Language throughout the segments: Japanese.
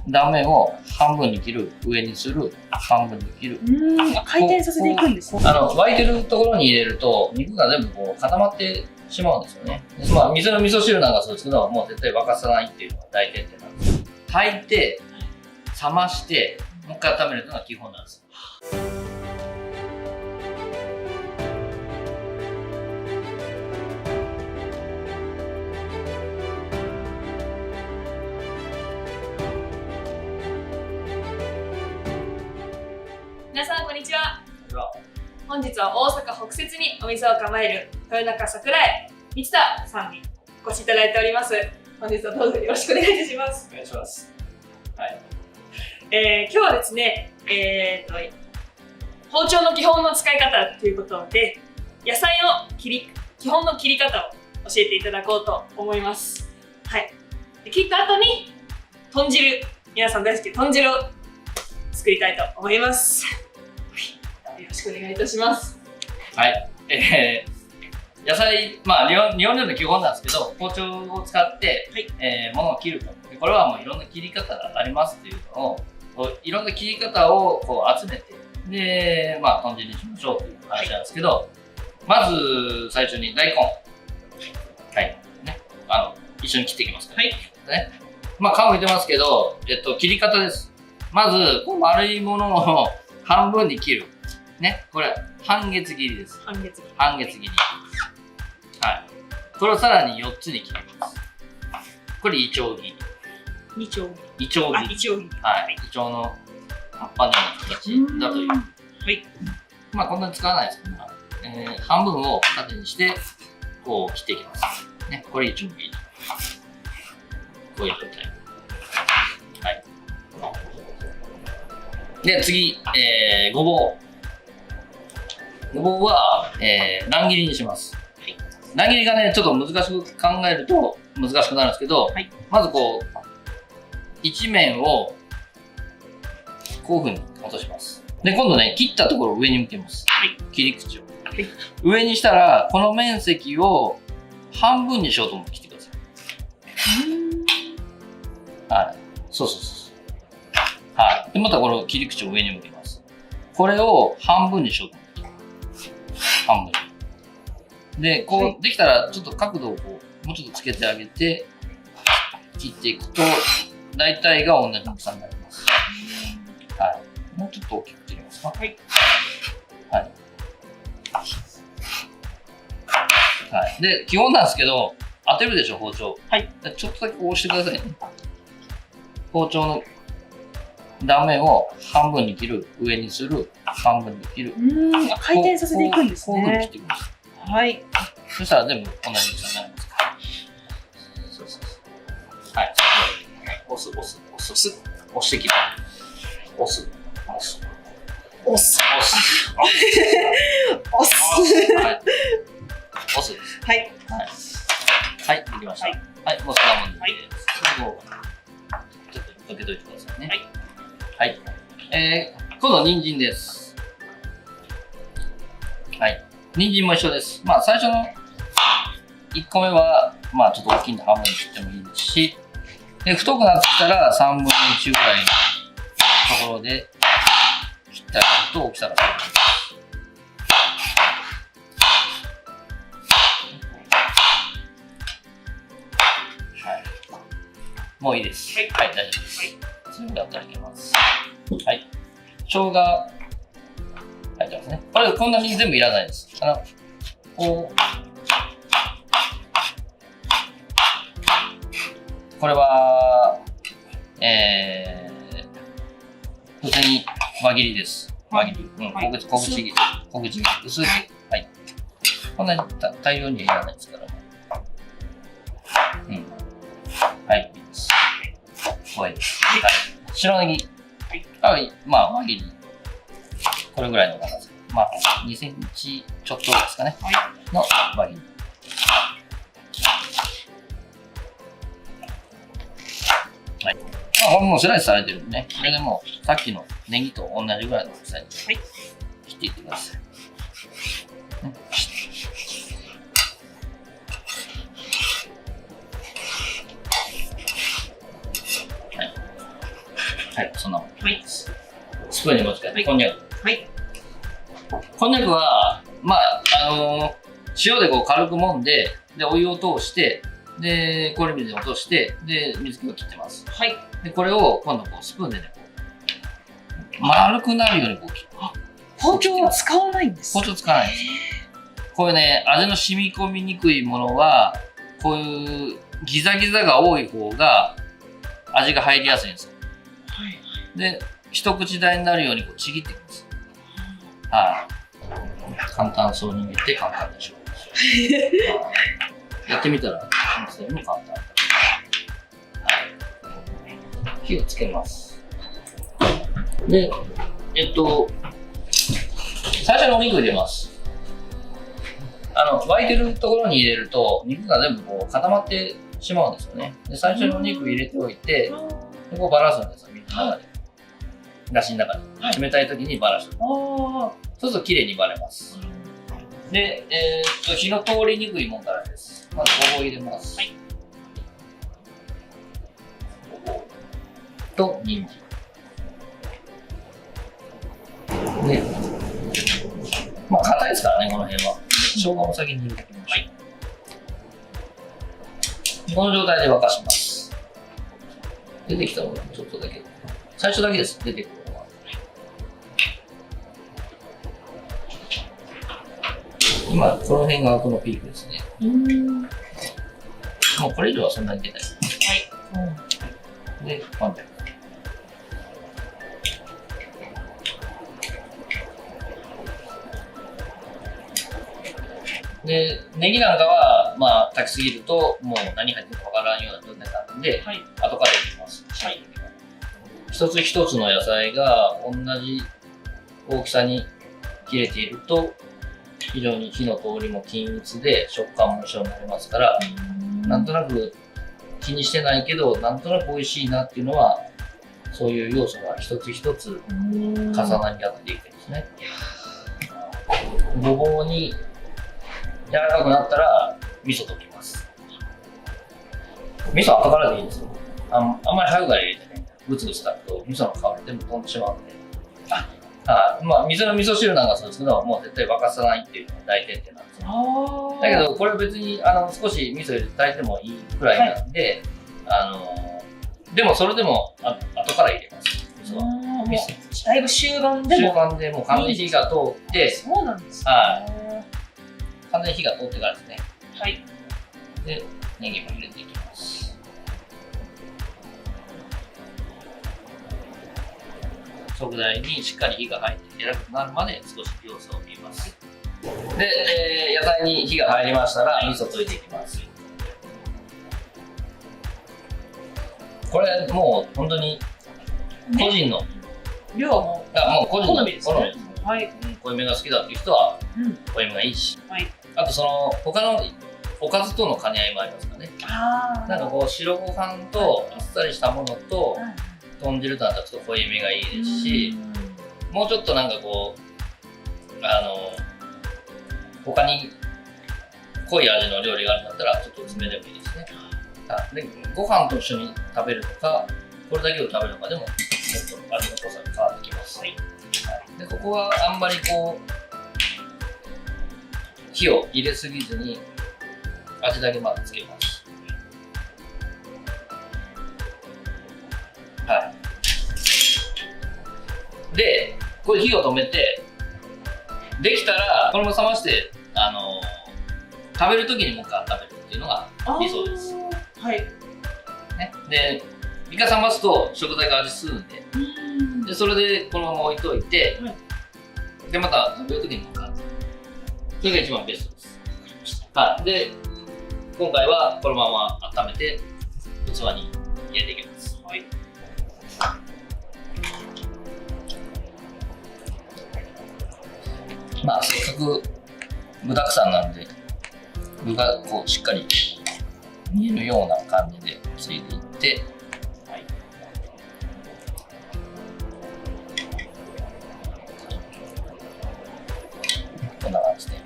断面を半分に切る、上にする、半分に切る。回転させていくんですね。沸いてるところに入れると、肉が全部こう固まってしまうんですよね。でまあ、水の味噌汁なんかそうですけど、もう絶対沸かさないっていうのが大前提なんです。炊いて、冷まして、もう一回温めるのが基本なんです。皆さんこんにちは。本日は大阪北摂にお店を構える豊中桜井光田さんにお越しいただいております。本日はどうぞよろしくお願いいたします。お願いします。はい。今日はですね、包丁の基本の使い方ということで、野菜の基本の切り方を教えていただこうと思います。はい。で切った後に豚汁、皆さん大好き豚汁を作りたいと思います。よろしくお願いいたします。はい。野菜、まあ日本料理の基本なんですけど、包丁を使って、物を切ると。これはもういろんな切り方がありますっていうのを、いろんな切り方をこう集めて、で、まあ豚汁にしましょうという話なんですけど、まず最初に大根。はい。ね。一緒に切っていきますから。はい。ね。まあ皮むいてますけど、切り方です。まず、こう丸いものを半分に切る。ね、これ半月切りです。半月切り。はい。これをさらに4つに切ります。これイチョウ切り。イチョウ切り。はい。イチョウの葉っぱのような形だという。はい。まあこんなに使わないですけど、半分を縦にしてこう切っていきます。ね、これイチョウ切り。こういう状態。はい。で次、ごぼう。ごぼうは、乱切りにします。はい、乱切りがね、ちょっと難しく考えると難しくなるんですけど、はい、まずこう、一面をこういうふうに落とします。で、今度ね、切ったところを上に向けます。はい、切り口を。はい、上にしたら、この面積を半分にしようと思って切ってください。はい。そう。はい。で、またこの切り口を上に向けます。これを半分にしようと思って。半分で、こうできたらちょっと角度をこうもうちょっとつけてあげて切っていくと大体が同じ大きさになります。はい。もうちょっと大きく切りますか。はい。で、基本なんですけど、当てるでしょ、包丁。はい。ちょっとだけこう押してくださいね。包丁の断面を半分に切る、上にする、半分に切る。回転させていくんですね。こういうふうに切っていきます。はい。そしたら全部同じ大きさになりますから。そう。はい。押して切る。押す。はい、できました。はい、もうそんなもんで。ちょっとかけといてくださいね。はい。今度人参です。はい。人参も一緒です。まあ最初の1個目はまあちょっと大きいんで半分に切ってもいいですし、で太くなってきたら3分の1ぐらいのところで切ってあげると大きさが変わります。はい。もういいです。はい、大丈夫です。それだったらいけます。はい。生姜入ってますね。これこんなに全部いらないです。これは普通に輪切りです。輪切り。小口切り。薄い。はい。こんなに大量にはいらないですから。はい。いいです。はい。白ネギ。まあ輪切り。これぐらいの長さ。まあ2センチちょっとですかね。の輪切り。はい。まあこれもうスライスされてるんでね。これでもうさっきのネギと同じぐらいの大きさに切っていってください。はい、そんなもん。はい。スプーンに持ち替えて、こんにゃく。はい。こんにゃくは、まあ、塩でこう軽く揉んで、で、お湯を通して、で、氷水に落として、で、水気を切ってます。はい。で、これを今度こうスプーンでね、こう丸くなるようにこう切る。包丁は使わないんです包丁使わないんです。こういうね、味の染み込みにくいものは、こういうギザギザが多い方が味が入りやすいんですよ。はい。で、一口大になるようにこうちぎっていきます。はい。簡単そうに見えて簡単でしょう。やってみたら、それも簡単。はい。火をつけます。で、最初にお肉入れます。沸いてるところに入れると、肉が全部こう固まってしまうんですよね。で、最初にお肉入れておいて、でこうバラすんですよ、水の中で。だしの中で。冷たい時にバラして。そうすると綺麗にバレます。で、火の通りにくいもんからです。まずごぼう入れます。はい。ごぼうと人参。で、まあ硬いですからね、この辺は。生姜を先に入れておきましょう。はい。この状態で沸かします。出てきたものちょっとだけ。最初だけです、出てくるのは。今、この辺がこのピークですね。もうこれ以上はそんなに出ない。はい。で、パン。で、ネギなんかは、まあ、炊きすぎると、もう何入ってるかわからんような状態なんで、はい、後から入れます。はい。一つ一つの野菜が同じ大きさに切れていると、非常に火の通りも均一で食感も一緒になりますから、なんとなく気にしてないけど、なんとなく美味しいなっていうのは、そういう要素が一つ一つ重なり合っていくんですね。ごぼうに柔らかくなったら味噌溶きます。味噌後からでいいんですよ。あんまり早くから入れてね、グツグツ炊くと味噌の香り全部飛んでしまうので。まあ、水の味噌汁なんかそうですけど、もう絶対沸かさないっていうのが大前提なんですよ。だけど、これは別に少し味噌入れて炊いてもいいくらいなんで、はい、でもそれでも後から入れます。味噌。だいぶ終盤でも。終盤でもう完全に火が通って、そうなんですね。完全に火が通ってからですね。はい。で、ネギも入れていきます。食材にしっかり火が入って柔らかくなるまで少し様子を見ます。で、野菜に火が入りましたら味噌溶いていきます。これもう本当に個人の、量はもう個人の好みですね。はい。濃いめが好きだっていう人は濃いめがいいし、はい、あとその他のおかずとの兼ね合いもありますからね。なんかこう白ご飯とあっさりしたものと豚汁となったらちょっと濃いめがいいですし、もうちょっとなんかこう他に濃い味の料理があるんだったらちょっと薄めでもいいですね。でご飯と一緒に食べるとかこれだけを食べるのかでもちょっと味の濃さが変わってきます。はい、でここはあんまりこう火を入れすぎずに味だけまずつけます。はい。で、これ火を止めて、できたらこのまま冷まして食べるときにもう一回温めるっていうのが理想です。はい。ね、で、一回冷ますと食材が味吸うんで、それでこのまま置いといて、でまた食べるときにもう一回。それが一番ベストです。はい。で、今回はこのまま温めて器に入れていきます。はい。まあせっかく具だくさんなんで具がこうしっかり見えるような感じでついていって、はい、こんな感じで、はい、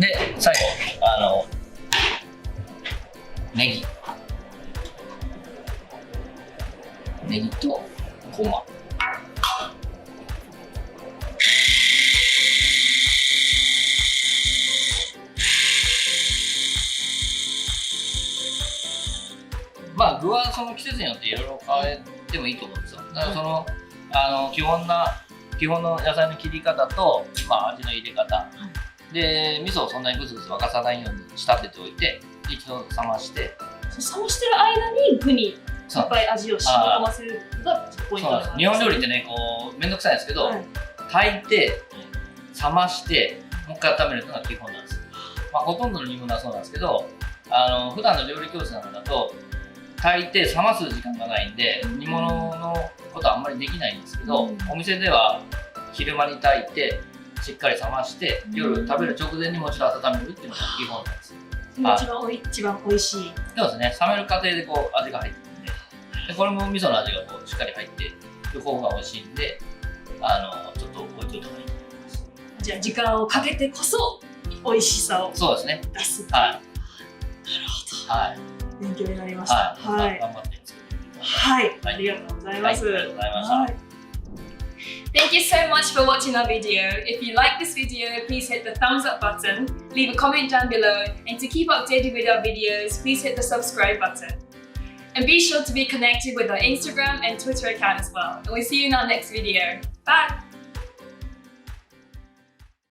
で最後ネギとコマ。まあ具はその季節によっていろいろ変えてもいいと思うんですよ。だからその、基本の野菜の切り方と、まあ、味の入れ方、で味噌をそんなにグツグツ沸かさないように仕立てておいて一度冷まして、冷ましてる間に具にいっぱい味を染み込ませるのがポイントなんですね。日本料理ってね、こうめんどくさいんですけど、炊いて冷ましてもう一回温めるのが基本なんですよ。まあ、ほとんどの煮物はそうなんですけど、普段の料理教室なんかだと炊いて冷ます時間がないんで煮物のことはあんまりできないんですけど、お店では昼間に炊いてしっかり冷まして夜食べる直前にもう一度温めるっていうのが基本なんですよ。一番美味しい。そうですね、冷める過程でこう味が入ってくるんで、これも味噌の味がこうしっかり入って両方が美味しいんで、ちょっと置いといた方がいいと思います。じゃあ時間をかけてこそ美味しさをそうですね、出す。はい、なるほど。はい、勉強になりました。はい、頑張って作ってください。はい、ありがとうございます。ありがとうございました。Thank you so much for watching our video. If you like this video, please hit the thumbs up button, leave a comment down below, and to keep updated with our videos, please hit the subscribe button. And be sure to be connected with our Instagram and Twitter account as well. And we'll see you in our next video. Bye!